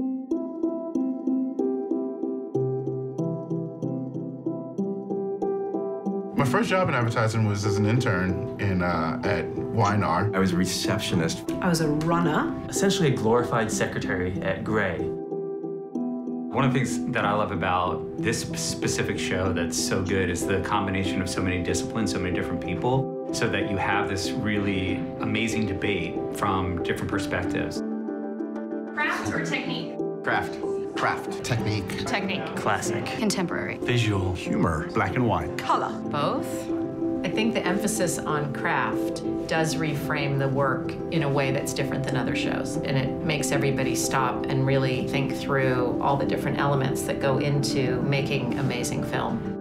My first job in advertising was as an intern at Y&R. I was a receptionist. I was a runner. Essentially a glorified secretary at Gray. One of the things that I love about this specific show that's so good is the combination of so many disciplines, so many different people, so that you have this really amazing debate from different perspectives. Craft or technique? Craft. Craft. Technique. Technique. Classic. Contemporary. Visual. Humor. Black and white. Color. Both. I think the emphasis on craft does reframe the work in a way that's different than other shows, and it makes everybody stop and really think through all the different elements that go into making amazing film.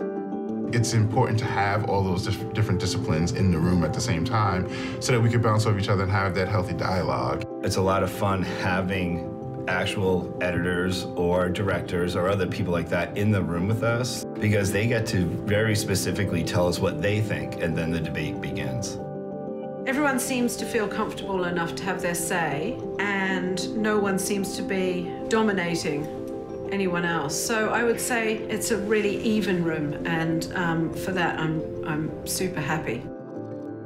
It's important to have all those different disciplines in the room at the same time so that we can bounce off each other and have that healthy dialogue. It's a lot of fun having actual editors or directors or other people like that in the room with us because they get to very specifically tell us what they think, and then the debate begins. Everyone seems to feel comfortable enough to have their say, and no one seems to be dominating anyone else. So I would say it's a really even room, and for that I'm super happy.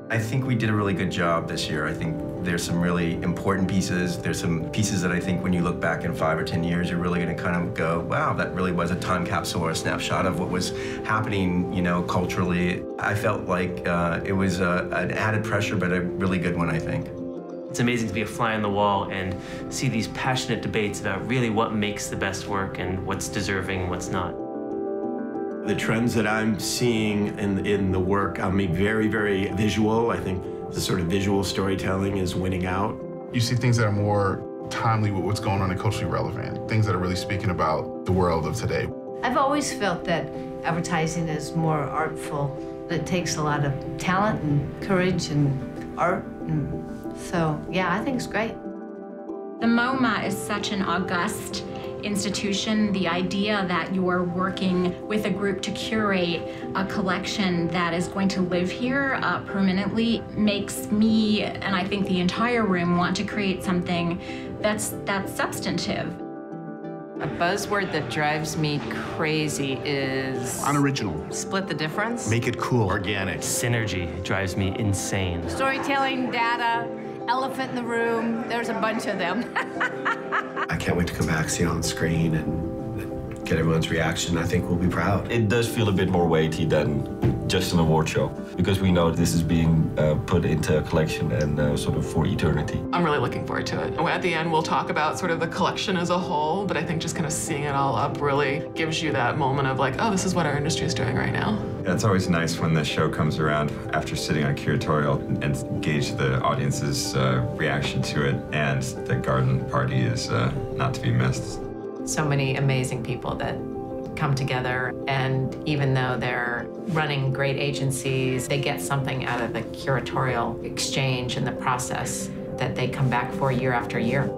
I think we did a really good job this year. I think there's some really important pieces. There's some pieces that I think when you look back in 5 or 10 years, you're really going to kind of go, wow, that really was a time capsule or a snapshot of what was happening, you know, culturally. I felt like it was an added pressure, but a really good one, I think. It's amazing to be a fly on the wall and see these passionate debates about really what makes the best work and what's deserving and what's not. The trends that I'm seeing in the work, I mean, very, very visual. I think the sort of visual storytelling is winning out. You see things that are more timely with what's going on and culturally relevant, things that are really speaking about the world of today. I've always felt that advertising is more artful. It takes a lot of talent and courage and art. And so, yeah, I think it's great. The MoMA is such an august institution. The idea that you're working with a group to curate a collection that is going to live here permanently makes me, and I think the entire room, want to create something that's substantive. A buzzword that drives me crazy is Unoriginal. split the difference. Make it cool. Organic. Synergy drives me insane. Storytelling, data, elephant in the room, there's a bunch of them. I can't wait to come back, see it on screen, and get everyone's reaction. I think we'll be proud. It does feel a bit more weighty than just an award show, because we know this is being put into a collection and sort of for eternity. I'm really looking forward to it. At the end, we'll talk about sort of the collection as a whole, but I think just kind of seeing it all up really gives you that moment of like, oh, this is what our industry is doing right now. Yeah, it's always nice when the show comes around after sitting on Curatorial and gauge the audience's reaction to it, and the garden party is not to be missed. So many amazing people that come together, and even though they're running great agencies, they get something out of the curatorial exchange and the process that they come back for year after year.